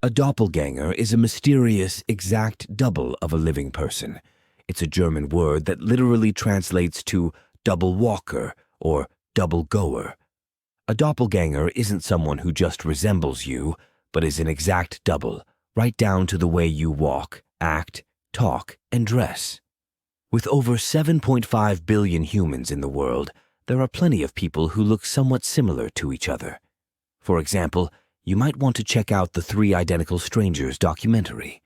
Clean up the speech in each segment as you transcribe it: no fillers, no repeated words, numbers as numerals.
A doppelganger is a mysterious, exact double of a living person. It's a German word that literally translates to double walker or double goer. A doppelganger isn't someone who just resembles you, but is an exact double, right down to the way you walk, act, talk, and dress. With over 7.5 billion humans in the world, there are plenty of people who look somewhat similar to each other. For example, you might want to check out the Three Identical Strangers documentary.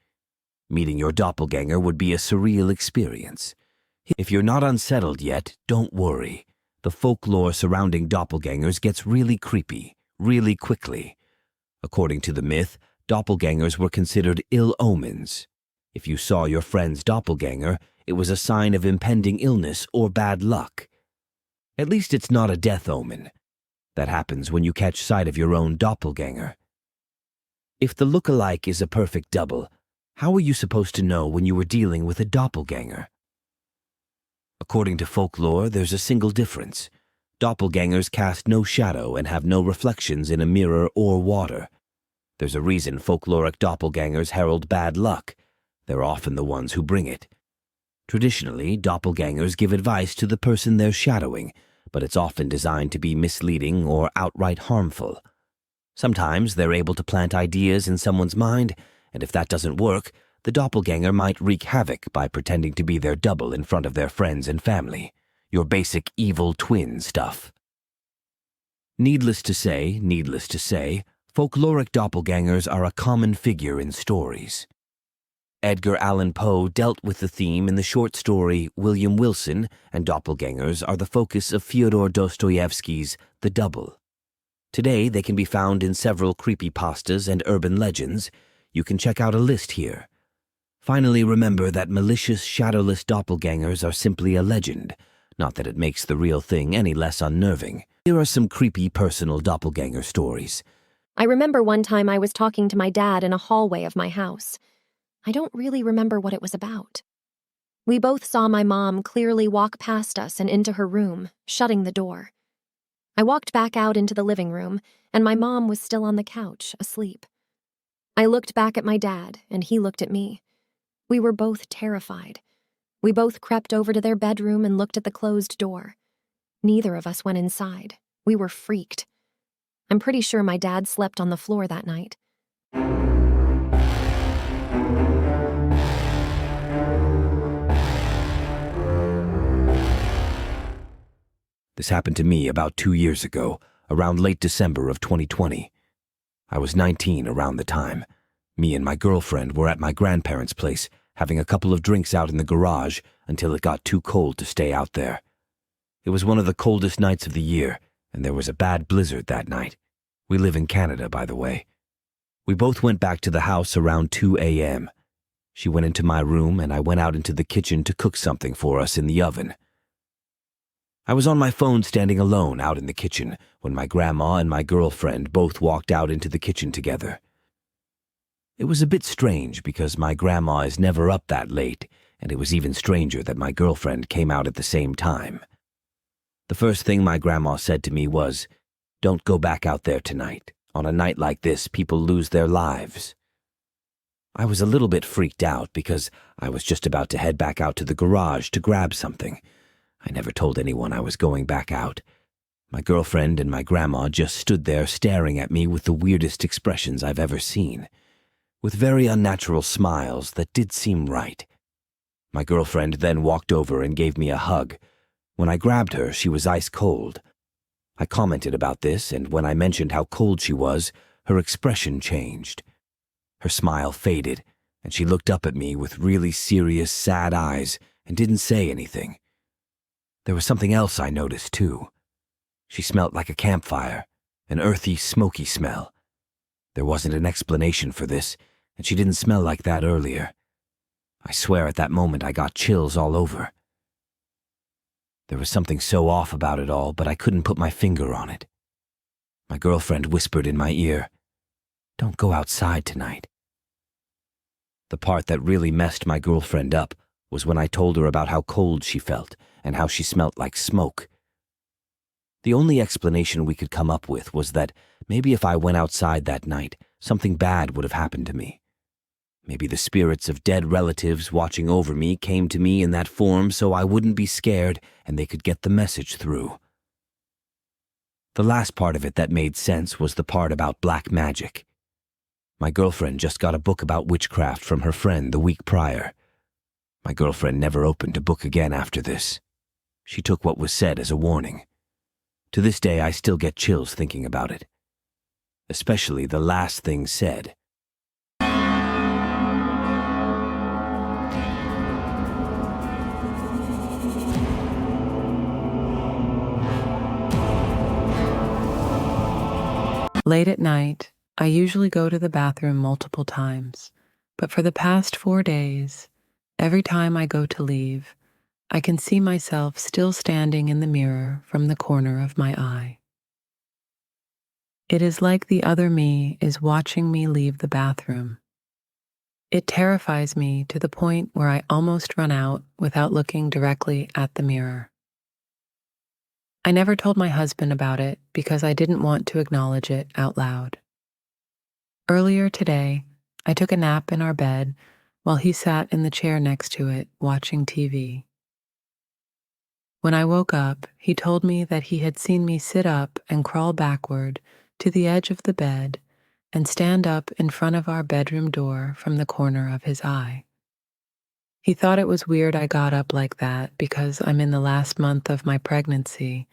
Meeting your doppelganger would be a surreal experience. If you're not unsettled yet, don't worry. The folklore surrounding doppelgangers gets really creepy, really quickly. According to the myth, doppelgangers were considered ill omens. If you saw your friend's doppelganger, it was a sign of impending illness or bad luck. At least it's not a death omen. That happens when you catch sight of your own doppelganger. If the look-alike is a perfect double, how are you supposed to know when you were dealing with a doppelganger? According to folklore, there's a single difference. Doppelgangers cast no shadow and have no reflections in a mirror or water. There's a reason folkloric doppelgangers herald bad luck. They're often the ones who bring it. Traditionally, doppelgangers give advice to the person they're shadowing, but it's often designed to be misleading or outright harmful. Sometimes they're able to plant ideas in someone's mind, and if that doesn't work, the doppelganger might wreak havoc by pretending to be their double in front of their friends and family. Your basic evil twin stuff. Needless to say, folkloric doppelgangers are a common figure in stories. Edgar Allan Poe dealt with the theme in the short story William Wilson, and doppelgangers are the focus of Fyodor Dostoevsky's The Double. Today, they can be found in several creepypastas and urban legends. You can check out a list here. Finally, remember that malicious, shadowless doppelgangers are simply a legend, not that it makes the real thing any less unnerving. Here are some creepy personal doppelganger stories. I remember one time I was talking to my dad in a hallway of my house. I don't really remember what it was about. We both saw my mom clearly walk past us and into her room, shutting the door. I walked back out into the living room, and my mom was still on the couch, asleep. I looked back at my dad, and he looked at me. We were both terrified. We both crept over to their bedroom and looked at the closed door. Neither of us went inside. We were freaked. I'm pretty sure my dad slept on the floor that night. This happened to me about 2 years ago, around late December of 2020. I was 19 around the time. Me and my girlfriend were at my grandparents' place, having a couple of drinks out in the garage until it got too cold to stay out there. It was one of the coldest nights of the year, and there was a bad blizzard that night. We live in Canada, by the way. We both went back to the house around 2 a.m. She went into my room, and I went out into the kitchen to cook something for us in the oven. I was on my phone standing alone out in the kitchen when my grandma and my girlfriend both walked out into the kitchen together. It was a bit strange because my grandma is never up that late, and it was even stranger that my girlfriend came out at the same time. The first thing my grandma said to me was, "Don't go back out there tonight. On a night like this, people lose their lives." I was a little bit freaked out because I was just about to head back out to the garage to grab something. I never told anyone I was going back out. My girlfriend and my grandma just stood there staring at me with the weirdest expressions I've ever seen, with very unnatural smiles that did seem right. My girlfriend then walked over and gave me a hug. When I grabbed her, she was ice cold. I commented about this, and when I mentioned how cold she was, her expression changed. Her smile faded, and she looked up at me with really serious, sad eyes and didn't say anything. There was something else I noticed, too. She smelled like a campfire, an earthy, smoky smell. There wasn't an explanation for this, and she didn't smell like that earlier. I swear at that moment I got chills all over. There was something so off about it all, but I couldn't put my finger on it. My girlfriend whispered in my ear, "Don't go outside tonight." The part that really messed my girlfriend up was when I told her about how cold she felt and how she smelt like smoke. The only explanation we could come up with was that maybe if I went outside that night, something bad would have happened to me. Maybe the spirits of dead relatives watching over me came to me in that form so I wouldn't be scared and they could get the message through. The last part of it that made sense was the part about black magic. My girlfriend just got a book about witchcraft from her friend the week prior. My girlfriend never opened a book again after this. She took what was said as a warning. To this day, I still get chills thinking about it. Especially the last thing said. Late at night, I usually go to the bathroom multiple times, but for the past 4 days, every time I go to leave, I can see myself still standing in the mirror from the corner of my eye. It is like the other me is watching me leave the bathroom. It terrifies me to the point where I almost run out without looking directly at the mirror. I never told my husband about it because I didn't want to acknowledge it out loud. Earlier today, I took a nap in our bed while he sat in the chair next to it watching TV. When I woke up, he told me that he had seen me sit up and crawl backward to the edge of the bed and stand up in front of our bedroom door from the corner of his eye. He thought it was weird I got up like that because I'm in the last month of my pregnancy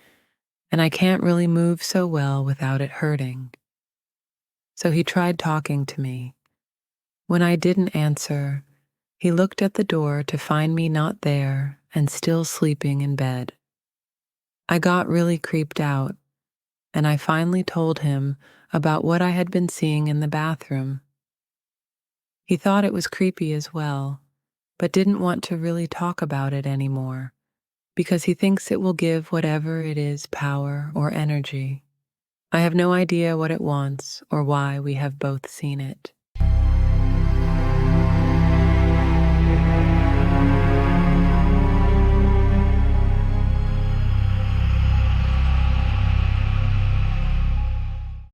and I can't really move so well without it hurting. So he tried talking to me. When I didn't answer, he looked at the door to find me not there and still sleeping in bed. I got really creeped out, and I finally told him about what I had been seeing in the bathroom. He thought it was creepy as well, but didn't want to really talk about it anymore, because he thinks it will give whatever it is power or energy. I have no idea what it wants or why we have both seen it.